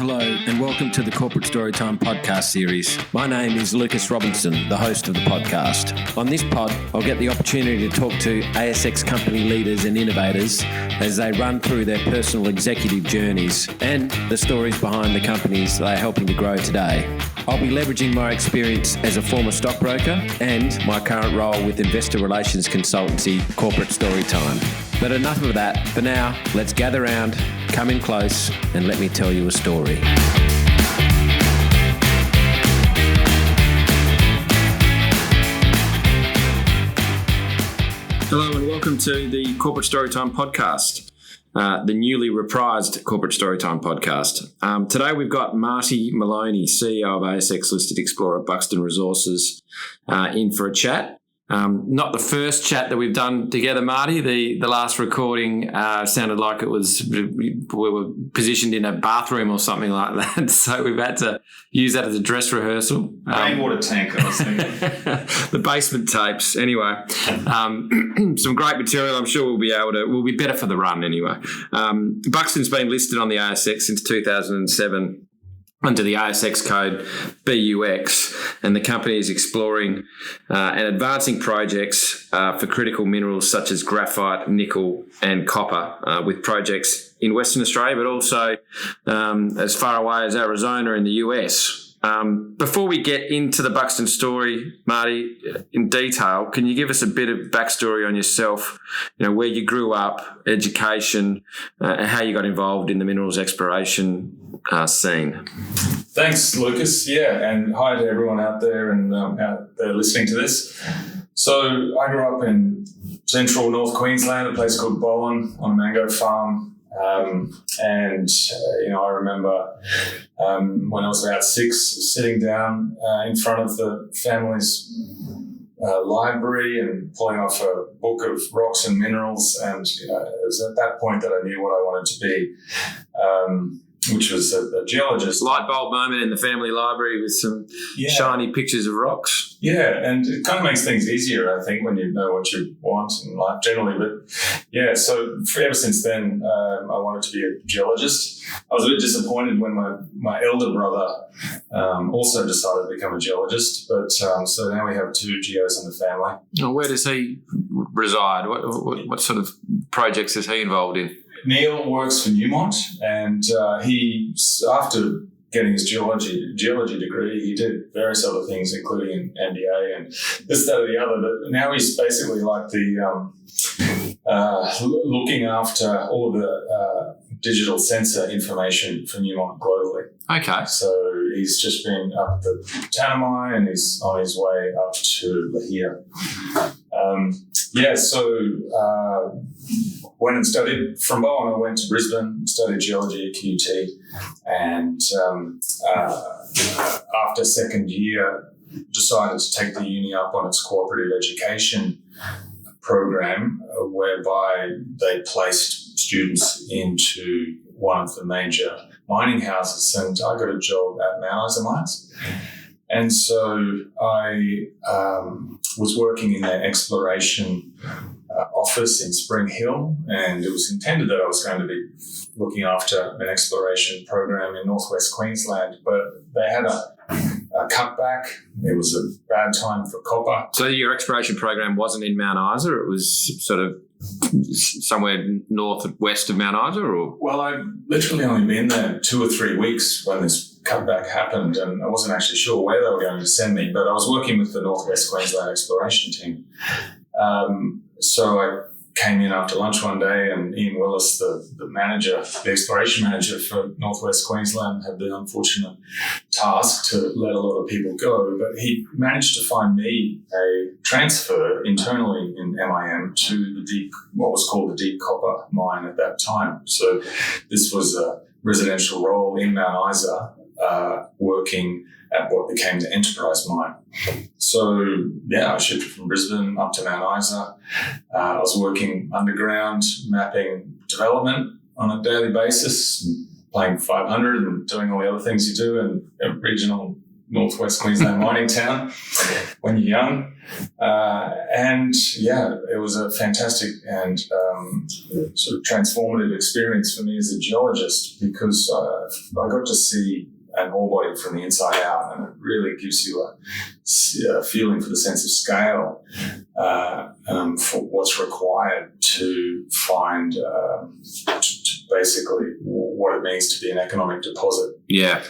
Hello, and welcome to the Corporate Storytime podcast series. My name is Lucas Robinson, the host of the podcast. On this pod, I'll get the opportunity to talk to ASX company leaders and innovators as they run through their personal executive journeys and the stories behind the companies they are helping to grow today. I'll be leveraging my experience as a former stockbroker and my current role with investor relations consultancy, Corporate Storytime. But enough of that. For now, let's gather round, come in close, and let me tell you a story. Hello and welcome to the Corporate Storytime podcast, the newly reprised Corporate Storytime podcast. Today we've got Marty Moloney, CEO of ASX-listed explorer Buxton Resources, in for a chat. Not the first chat that we've done together, Marty. The last recording sounded like it was we were positioned in a bathroom or something like that. So we've had to use that as a dress rehearsal. Rainwater tank, I was thinking. The basement tapes. Anyway, some great material. I'm sure we'll be better for the run anyway. Buxton's been listed on the ASX since 2007. Under the ASX code BUX, and the company is exploring and advancing projects for critical minerals such as graphite, nickel and copper, with projects in Western Australia, but also as far away as Arizona in the US. Before we get into the Buxton story, Marty, in detail, can you give us a bit of backstory on yourself, where you grew up, education, and how you got involved in the minerals exploration scene? Thanks, Lucas. Yeah, and hi to everyone out there and out there listening to this. So I grew up in central North Queensland, a place called Bowen, on a mango farm. I remember when I was about 6, sitting down in front of the family's library and pulling off a book of rocks and minerals. And it was at that point that I knew what I wanted to be, which was a geologist. Light bulb moment in the family library with some shiny pictures of rocks. Yeah, and it kind of makes things easier, I think, when you know what you want in life generally. But yeah, so ever since then, I wanted to be a geologist. I was a bit disappointed when my elder brother also decided to become a geologist. But so now we have 2 geos in the family. Oh, where does he reside? What sort of projects is he involved in? Neil works for Newmont, and he, after getting his geology degree, he did various other things, including an MBA and this, that, or the other. But now he's basically like the looking after all of the digital sensor information for Newmont globally. Okay. So he's just been up the Tanami and he's on his way up to Lahire. Went and studied from Bowen. I went to Brisbane, studied geology at QUT, and after second year, decided to take the uni up on its cooperative education program, whereby they placed students into one of the major mining houses, and I got a job at Mount Isa Mines. And so I was working in their exploration office in Spring Hill, and it was intended that I was going to be looking after an exploration program in northwest Queensland, but they had a cutback. It was a bad time for copper. So your exploration program wasn't in Mount Isa, it was sort of somewhere northwest of Mount Isa? Or? Well, I'd literally only been there 2 or 3 weeks when this cutback happened, and I wasn't actually sure where they were going to send me, but I was working with the Northwest Queensland exploration team. So I came in after lunch one day, and Ian Willis, the manager, the exploration manager for Northwest Queensland, had the unfortunate task to let a lot of people go, but he managed to find me a transfer internally in MIM to what was called the deep copper mine at that time. So this was a residential role in Mount Isa, working at what became the Enterprise mine. So, I shifted from Brisbane up to Mount Isa. I was working underground, mapping development on a daily basis, playing 500 and doing all the other things you do in a regional northwest Queensland mining town when you're young. And yeah, it was a fantastic and sort of transformative experience for me as a geologist, because I got to see an ore body from the inside out, and it really gives you a feeling for the sense of scale for what's required to find basically what it means to be an economic deposit. Yeah.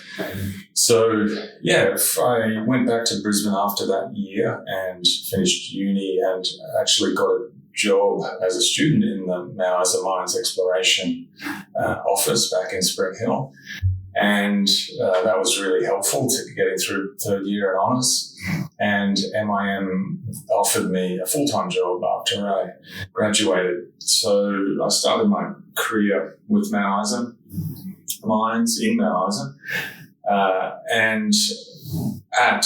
So, yeah, I went back to Brisbane after that year and finished uni, and actually got a job as a student in the Mount Isa Mines Exploration office back in Spring Hill. And that was really helpful to getting through third year at honours. And MIM offered me a full-time job after I graduated. So I started my career with Mount Isa Mines in Mount Isa. And at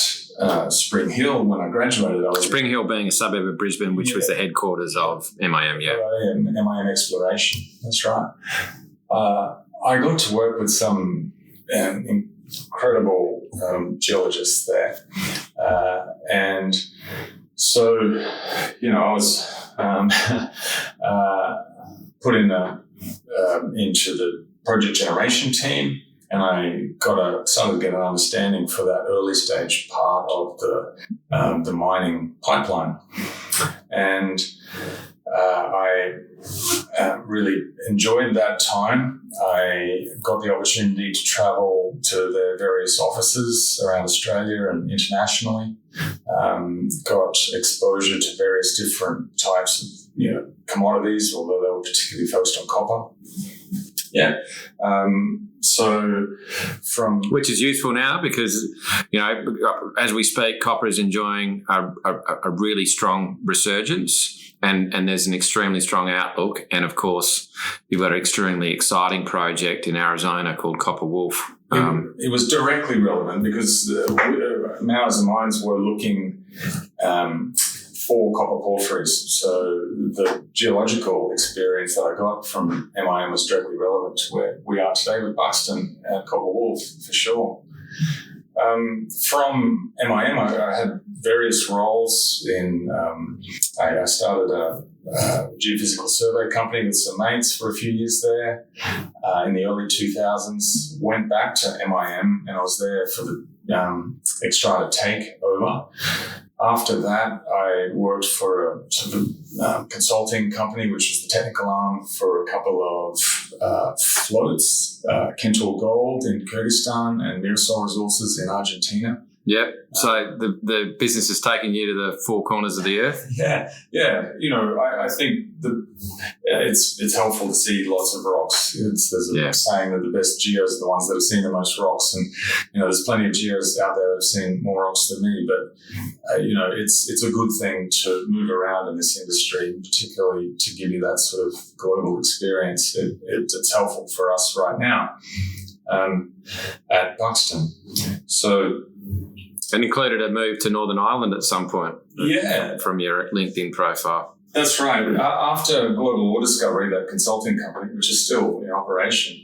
Spring Hill, when I graduated, I was... Spring Hill being a suburb of Brisbane, which was the headquarters of MIM, yeah. MIM Exploration, that's right. I got to work with some incredible geologists there. And so, I was put into the project generation team, and I started to get an understanding for that early stage part of the mining pipeline. And I really enjoyed that time. I got the opportunity to travel to their various offices around Australia and internationally. Got exposure to various different types of commodities, although they were particularly focused on copper. Yeah. Which is useful now because, as we speak, copper is enjoying a really strong resurgence. And there's an extremely strong outlook. And, of course, you've got an extremely exciting project in Arizona called Copper Wolf. It was directly relevant because Mount Isa Mines were looking for copper porphyries. So the geological experience that I got from MIM was directly relevant to where we are today with Buxton and Copper Wolf, for sure. From MIM, I had various roles in, I started a geophysical survey company with some mates for a few years there in the early 2000s, went back to MIM, and I was there for the Xstrata takeover. After that, I worked for a sort of consulting company, which was the technical arm for a couple of floats, Kentor Gold in Kyrgyzstan and Mirasol Resources in Argentina. Yep. So the business has taken you to the four corners of the earth. Yeah. I think it's helpful to see lots of rocks. There's a saying that the best geos are the ones that have seen the most rocks, and there's plenty of geos out there that have seen more rocks than me. But it's a good thing to move around in this industry, particularly to give you that sort of global experience. It's helpful for us right now at Buxton. So. And included a move to Northern Ireland at some point. Yeah. From your LinkedIn profile. That's right. After Global Ore Discovery, that consulting company, which is still in operation,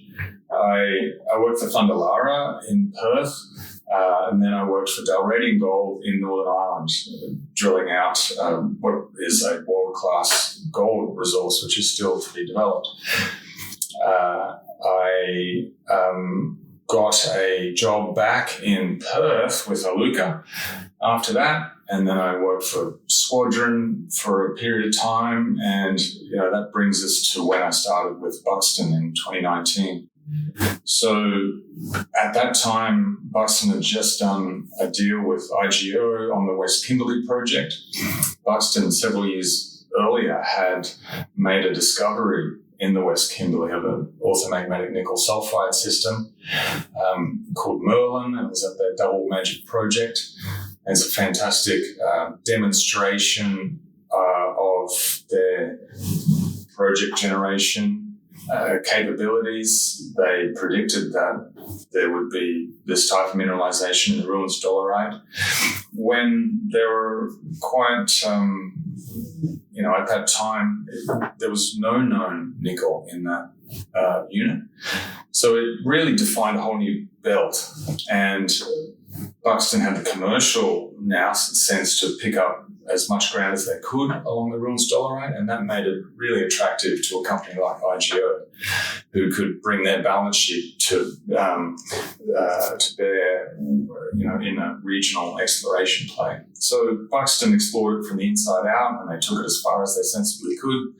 I worked for Fundalara in Perth, and then I worked for Dalradian Gold in Northern Ireland, drilling out what is a world-class gold resource, which is still to be developed. I got a job back in Perth with Aluka after that, and then I worked for Squadron for a period of time, and that brings us to when I started with Buxton in 2019. So at that time, Buxton had just done a deal with IGO on the West Kimberley project. Buxton, several years earlier, had made a discovery in the West Kimberley of an orthomagmatic nickel sulfide system called Merlin. It was at their Double Magic project. It's a fantastic demonstration of their project generation capabilities. They predicted that there would be this type of mineralization in the ruins dolerite when there were quite... at that time, there was no known nickel in that unit. So it really defined a whole new belt. And Buxton had the commercial now sense to pick up as much ground as they could along the Ruins Dolomite, and that made it really attractive to a company like IGO, who could bring their balance sheet to bear, in a regional exploration play. So Buxton explored it from the inside out, and they took it as far as they sensibly could,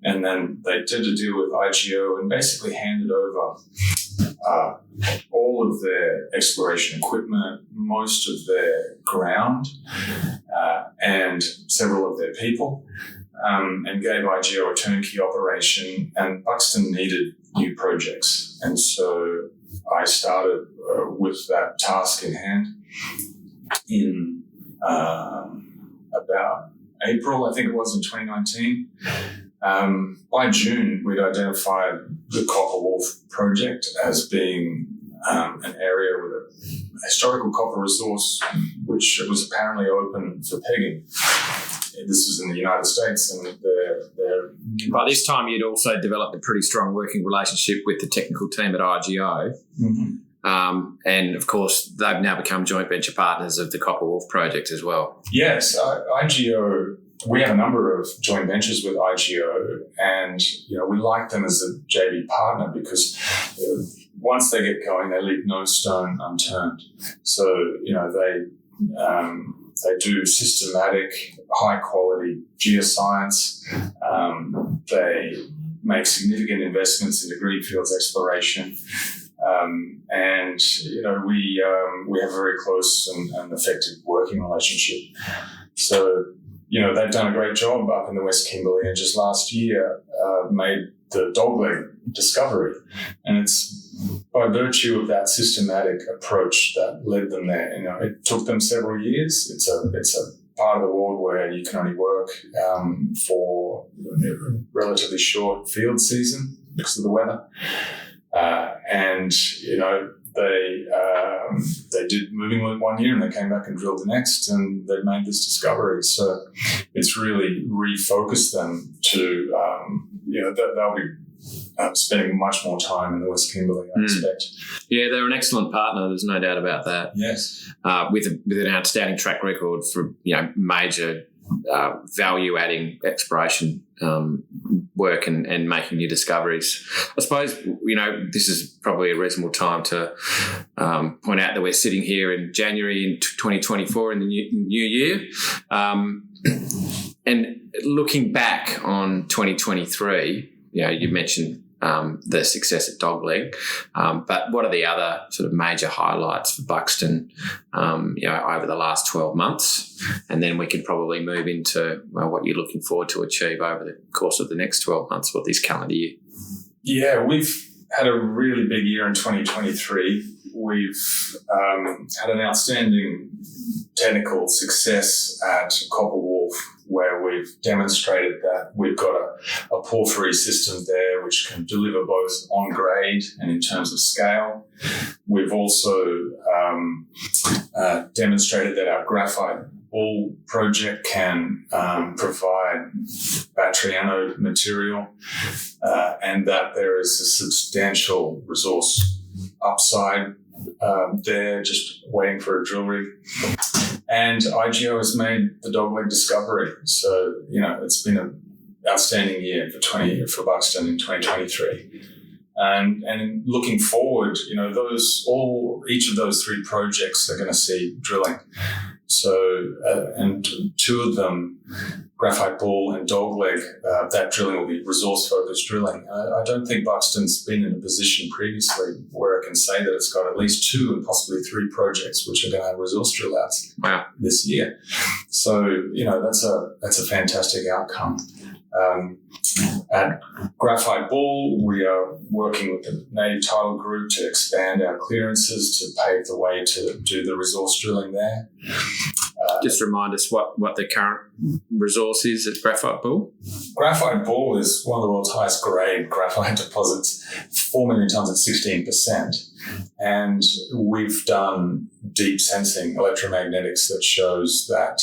and then they did a deal with IGO and basically handed over all of their exploration equipment, most of their ground, and several of their people, and gave IGO a turnkey operation. And Buxton needed new projects. And so I started with that task in hand in about April, I think it was, in 2019. By June, we'd identified the Copper Wolf project as being an area with a historical copper resource, which was apparently open for pegging. This is in the United States, and they're by this time you'd also developed a pretty strong working relationship with the technical team at IGO. Mm-hmm. And of course, they've now become joint venture partners of the Copper Wolf project as well. Yes, IGO. We have a number of joint ventures with IGO, and we like them as a JV partner because once they get going, they leave no stone unturned. So they do systematic, high quality geoscience. They make significant investments into greenfields exploration. And we have a very close and effective working relationship. So they've done a great job up in the West Kimberley, and just last year made the Dogleg discovery. And it's by virtue of that systematic approach that led them there. It took them several years. It's a part of the world where you can only work for a relatively short field season because of the weather. They did moving loop 1 year, and they came back and drilled the next, and they made this discovery. So it's really refocused them to, they'll be spending much more time in the West Kimberley, I expect. Yeah, they're an excellent partner. There's no doubt about that. Yes, with an outstanding track record for major value-adding exploration work and making new discoveries. I suppose, this is probably a reasonable time to point out that we're sitting here in January in 2024 in the new year. And looking back on 2023, you mentioned the success at Dogleg, but what are the other sort of major highlights for Buxton, over the last 12 months? And then we can probably move into what you're looking forward to achieve over the course of the next 12 months or this calendar year. Yeah, we've had a really big year in 2023. We've had an outstanding technical success at Copper Wolf, where we've demonstrated that we've got a porphyry system there which can deliver both on grade and in terms of scale. We've also demonstrated that our graphite bull project can provide battery anode material, and that there is a substantial resource upside there, just waiting for a drill rig. And IGO has made the Dogleg discovery. So, it's been an outstanding year for Buxton in 2023. And looking forward, each of those three projects are going to see drilling. So, and two of them, Graphite Bull and Dogleg, that drilling will be resource-focused drilling. I don't think Buxton's been in a position previously where I can say that it's got at least two and possibly three projects which are going to have resource drill outs this year. So, that's a fantastic outcome. At Graphite Bull, we are working with the Native Title Group to expand our clearances to pave the way to do the resource drilling there. Just remind us what the current resource is at Graphite Bull. Graphite Bull is one of the world's highest grade graphite deposits, 4 million tonnes at 16%. And we've done deep sensing electromagnetics that shows that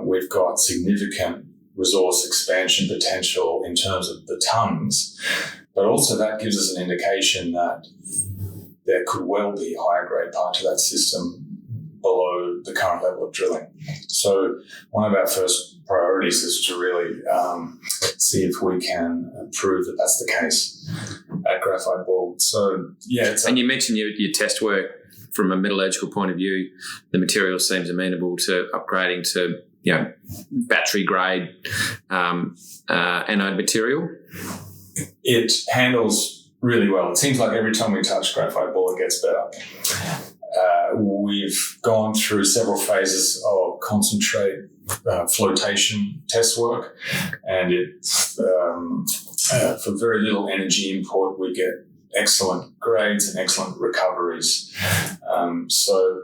we've got significant resource expansion potential in terms of the tonnes, but also that gives us an indication that there could well be higher grade part to that system below the current level of drilling. So one of our first priorities is to really see if we can prove that that's the case at Graphite Ball. So, yeah. And you mentioned your test work from a metallurgical point of view. The material seems amenable to upgrading to, battery grade anode material. It handles really well. It seems like every time we touch Graphite Ball, it gets better. We've gone through several phases of concentrate flotation test work, and it's for very little energy input, we get excellent grades and excellent recoveries. So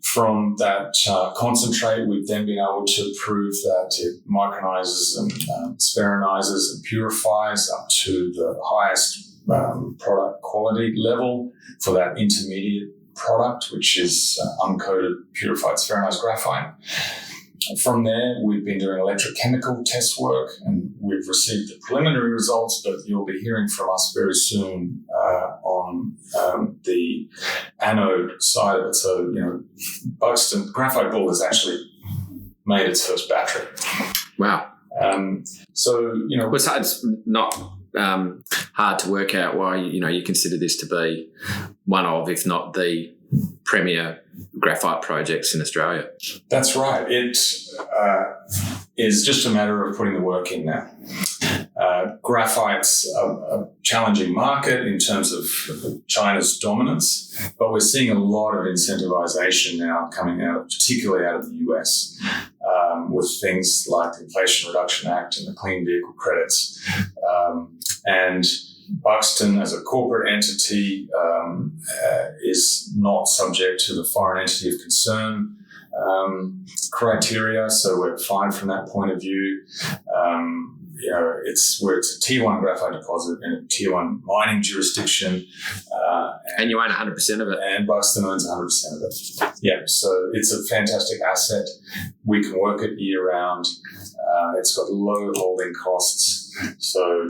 from that concentrate, we've then been able to prove that it micronizes and spheronizes and purifies up to the highest product quality level for that intermediate product, which is uncoated purified spheronized graphite. From there, we've been doing electrochemical test work, and we've received the preliminary results, but you'll be hearing from us very soon on the anode side of it. So, Buxton Graphite Ball has actually made its first battery. Wow. It's not hard to work out why, you consider this to be one of, if not the premier graphite projects in Australia. That's right. It is just a matter of putting the work in now. Graphite's a challenging market in terms of China's dominance, but we're seeing a lot of incentivization now coming out, particularly out of the US, with things like the Inflation Reduction Act and the Clean Vehicle Credits. And Buxton, as a corporate entity, is not subject to the foreign entity of concern criteria, so we're fine from that point of view. It's a Tier 1 graphite deposit in a Tier 1 mining jurisdiction. And you own 100% of it. And Buxton owns 100% of it. Yeah, so it's a fantastic asset. We can work it year-round. It's got low holding costs. So,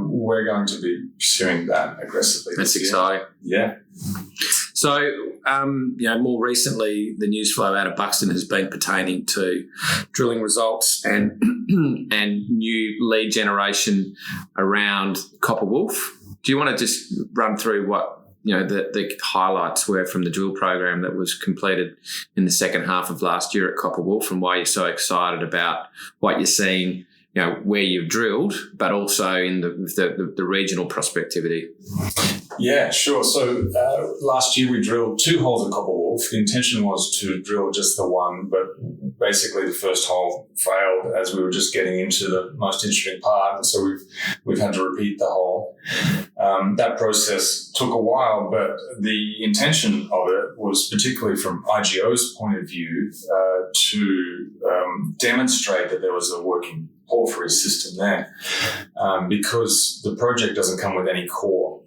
we're going to be pursuing that aggressively. That's exciting. Yeah. So, more recently, the news flow out of Buxton has been pertaining to drilling results and new lead generation around Copper Wolf. Do you want to just run through what the highlights were from the drill program that was completed in the second half of last year at Copper Wolf, and why you're so excited about what you're seeing, where you've drilled, but also in the regional prospectivity? Yeah, sure. So last year we drilled 2 holes at Copper Wolf. The intention was to drill just the one, but basically the first hole failed as we were just getting into the most interesting part. And so we've had to repeat the hole. That process took a while, but the intention of it was, particularly from IGO's point of view, to demonstrate that there was a working porphyry system there, because the project doesn't come with any core.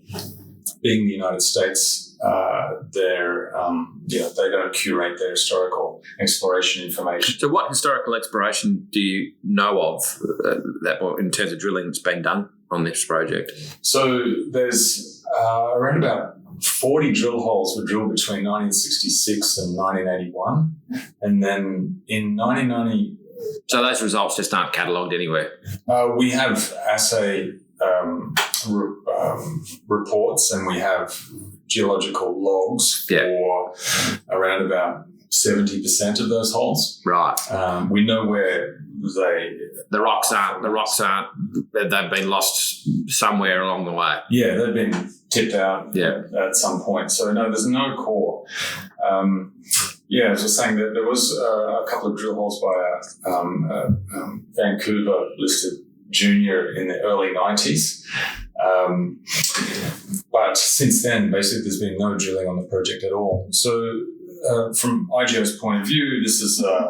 Being the United States, they don't curate their historical exploration information. So what historical exploration do you know of that in terms of drilling that's been done on this project? So there's around about 40 drill holes were drilled between 1966 and 1981. And then in 1990... So those results just aren't catalogued anywhere? We have assay reports, and we have geological logs for around about 70% of those holes. Right. We know where the rocks aren't. They've been lost somewhere along the way. Yeah, they've been tipped out at some point. So no, there's no core. As I was saying, that there was a couple of drill holes by a Vancouver-listed junior in the early 90s. But since then, basically, there's been no drilling on the project at all. So from IGO's point of view, this is a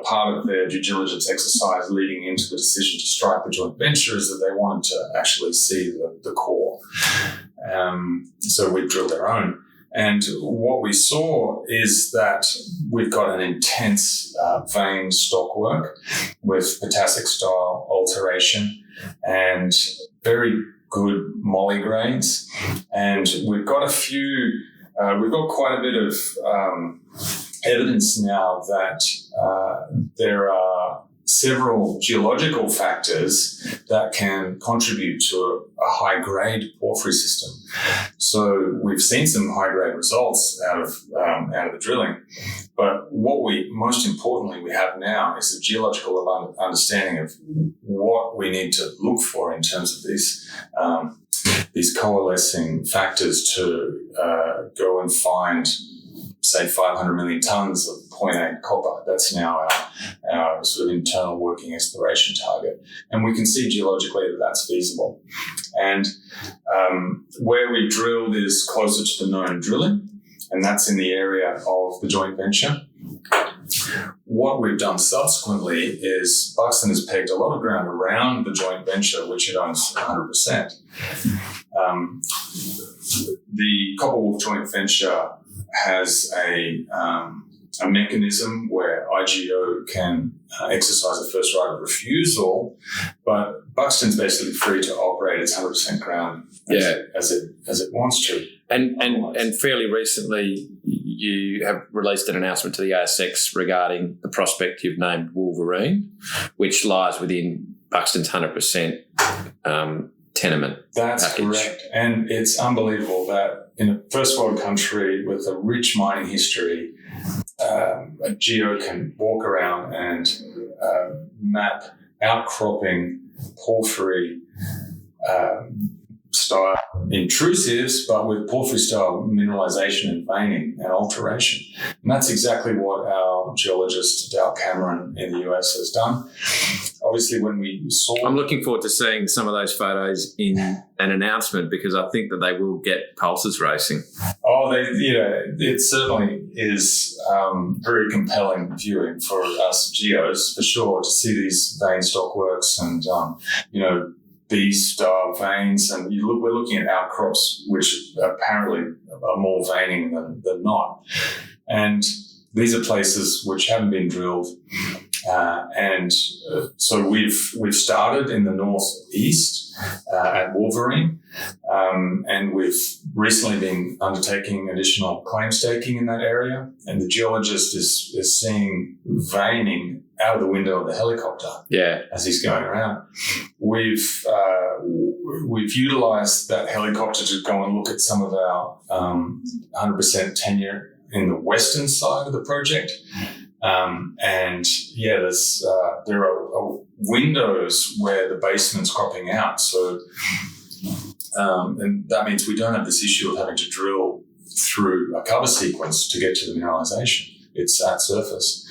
part of their due diligence exercise leading into the decision to strike the joint venture, is that they wanted to actually see the core. So we drilled our own. And what we saw is that we've got an intense vein stockwork with potassic style alteration and very good moly grades. And we've got a few we've got quite a bit of evidence now that there are several geological factors that can contribute to a high-grade porphyry system. So we've seen some high-grade results out of the drilling, but what most importantly we have now is a geological understanding of what we need to look for in terms of these coalescing factors to go and find, say, 500 million tonnes of 0.8 copper. That's now our sort of internal working exploration target. And we can see geologically that that's feasible. And where we drilled is closer to the known drilling, and that's in the area of the joint venture. What we've done subsequently is Buxton has pegged a lot of ground around the joint venture, which it owns 100%. The Copperwolf joint venture has a mechanism where IGO can exercise a first right of refusal, but Buxton's basically free to operate its 100% ground as it wants to. And fairly recently, you have released an announcement to the ASX regarding the prospect you've named Wolverine, which lies within Buxton's 100% tenement. That's package. Correct. And it's unbelievable that in a first world country with a rich mining history, a geo can walk around and map outcropping porphyry style intrusives, but with porphyry style mineralization and veining and alteration. And that's exactly what our geologist Dal Cameron in the US has done. Obviously, when we saw... I'm looking forward to seeing some of those photos in an announcement, because I think that they will get pulses racing. Oh, it certainly is very compelling viewing for us geos, for sure, to see these vein stockworks and, B-style veins. And we're looking at outcrops, which apparently are more veining than not. And these are places which haven't been drilled. So we've started in the northeast at Wolverine, and we've recently been undertaking additional claim staking in that area. And the geologist is seeing veining out of the window of the helicopter as he's going around. We've utilized that helicopter to go and look at some of our 100% tenure in the western side of the project. There are windows where the basement's cropping out. So, and that means we don't have this issue of having to drill through a cover sequence to get to the mineralization. It's at surface.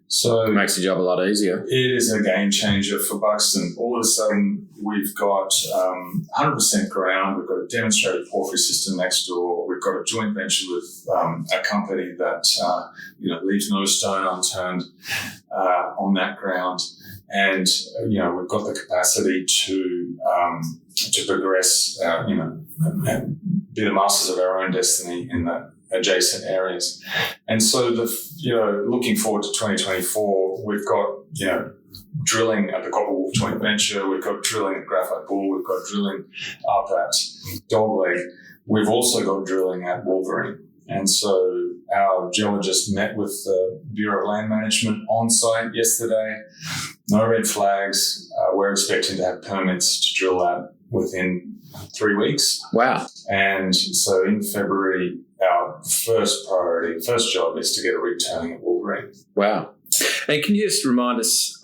So it makes the job a lot easier. It is a game changer for Buxton. All of a sudden, we've got 100% ground. We've got a demonstrated porphyry system next door. We've got a joint venture with a company that leaves no stone unturned on that ground, and we've got the capacity to progress. Be the masters of our own destiny in the adjacent areas. And so looking forward to 2024, we've got, drilling at the Copperwolf joint venture, we've got drilling at Graphite Bull, we've got drilling up at Dogleg. We've also got drilling at Wolverine. And so our geologist met with the Bureau of Land Management on site yesterday. No red flags. We're expecting to have permits to drill that within 3 weeks. Wow. And so in February, our first job is to get a rig turning at Wolverine. Wow. And can you just remind us,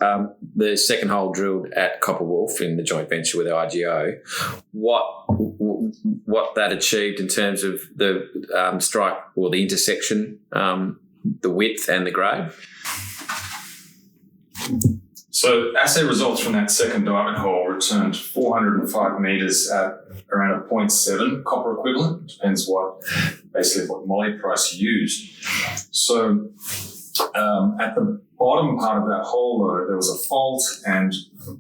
the second hole drilled at Copperwolf in the joint venture with IGO, what that achieved in terms of the strike or the intersection, the width and the grade? So assay results from that second diamond hole returned 405 metres at around a 0.7 copper equivalent. Depends what moly price you used. So at the bottom part of that hole, though, there was a fault, and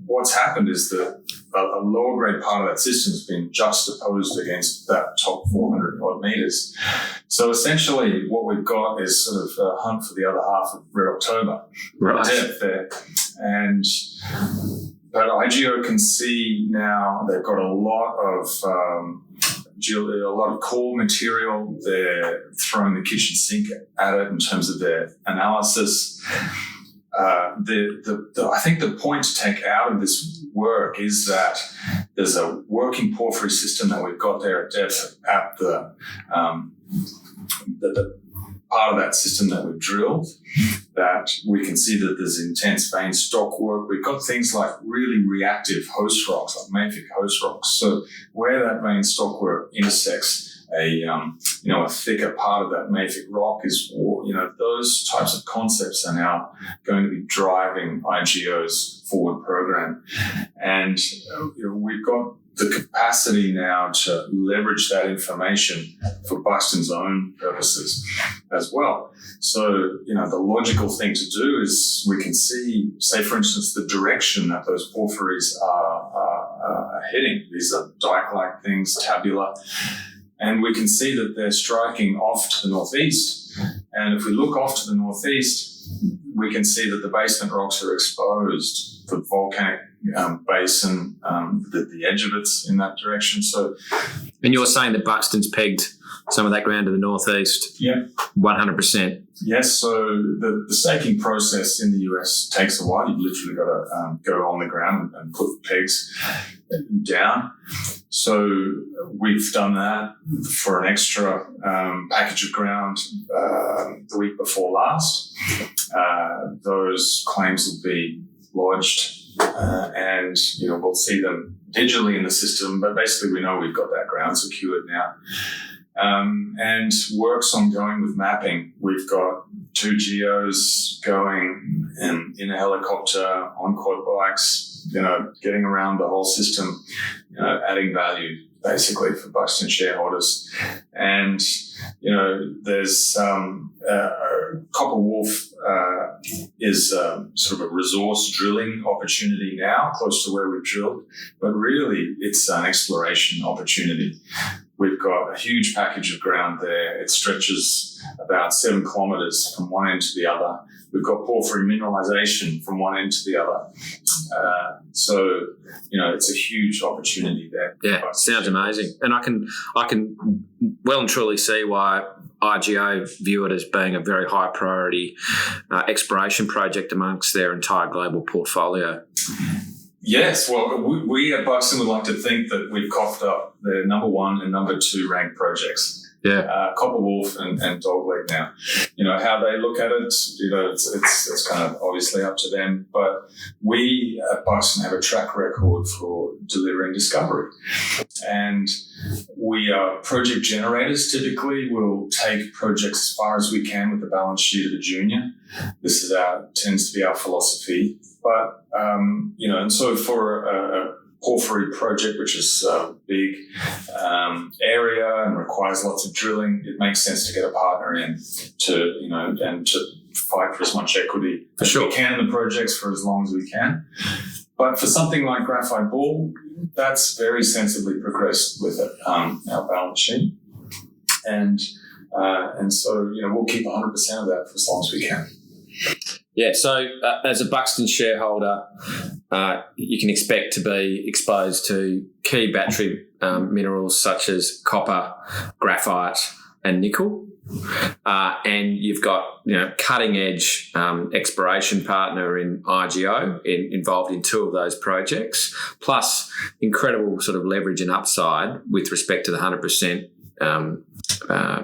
what's happened is that a lower grade part of that system has been juxtaposed against that top 400 odd metres. So essentially what we've got is sort of a hunt for the other half of Red October. Right. Depth there. But IGO can see now they've got a lot of a lot of core material. They're throwing the kitchen sink at it in terms of their analysis. I think the point to take out of this work is that there's a working porphyry system that we've got there at depth at the part of that system that we've drilled, that we can see that there's intense vein stock work. We've got things like really reactive host rocks, like mafic host rocks. So where that vein stock work intersects a thicker part of that mafic rock is, those types of concepts are now going to be driving IGO's forward program. And we've got the capacity now to leverage that information for Buxton's own purposes as well. So, the logical thing to do is we can see, say, for instance, the direction that those porphyries are heading. These are dike-like things, tabular. And we can see that they're striking off to the northeast. And if we look off to the northeast, we can see that the basement rocks are exposed, the volcanic basin, the edge of it's in that direction. So, and you're saying that Buxton's pegged some of that ground to the northeast? Yeah. 100%? Yes. So the staking process in the US takes a while. You've literally got to go on the ground and put the pegs down. So we've done that for an extra package of ground the week before last. Those claims will be lodged and we'll see them digitally in the system, but basically we know we've got that ground secured now. And work's ongoing with mapping. We've got 2 geos going in a helicopter, on quad bikes, getting around the whole system, adding value basically for Buxton shareholders. And, there's Copper Wolf is sort of a resource drilling opportunity now, close to where we've drilled, but really it's an exploration opportunity. We've got a huge package of ground there. It stretches about 7 kilometres from one end to the other. We've got porphyry mineralisation from one end to the other. So it's a huge opportunity there. Yeah, sounds amazing. And I can well and truly see why IGO view it as being a very high priority exploration project amongst their entire global portfolio. Yes, well, we at Buxton would like to think that we've coughed up the number 1 and number 2 ranked projects. Yeah, Copper Wolf and Dogleg now. How they look at it, it's kind of obviously up to them. But we at Buxton have a track record for delivering discovery. And we are project generators. Typically, we'll take projects as far as we can with the balance sheet of a junior. This tends to be our philosophy. But, and so for a porphyry project, which is a big area and requires lots of drilling, it makes sense to get a partner in to, and to fight for as much equity as we can in the projects for as long as we can. But for something like Graphite Bull, that's very sensibly progressed with our balance sheet. And so, we'll keep 100% of that for as long as we can. Yeah, so as a Buxton shareholder, you can expect to be exposed to key battery minerals such as copper, graphite and nickel. And you've got, cutting edge exploration partner in IGO involved in 2 of those projects, plus incredible sort of leverage and upside with respect to the 100%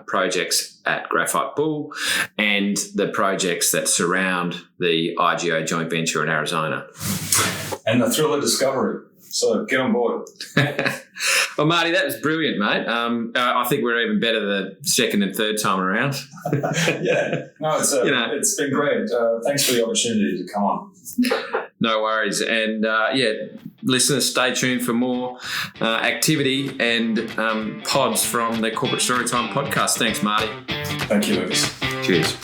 projects at Graphite Bull and the projects that surround the IGO joint venture in Arizona. And the thrill of discovery. So get on board. Well, Marty, that was brilliant, mate. I think we're even better the second and third time around. Yeah. No, it's been great. Thanks for the opportunity to come on. No worries. And, listeners, stay tuned for more activity and pods from the Corporate Storytime podcast. Thanks, Marty. Thank you, Lucas. Cheers.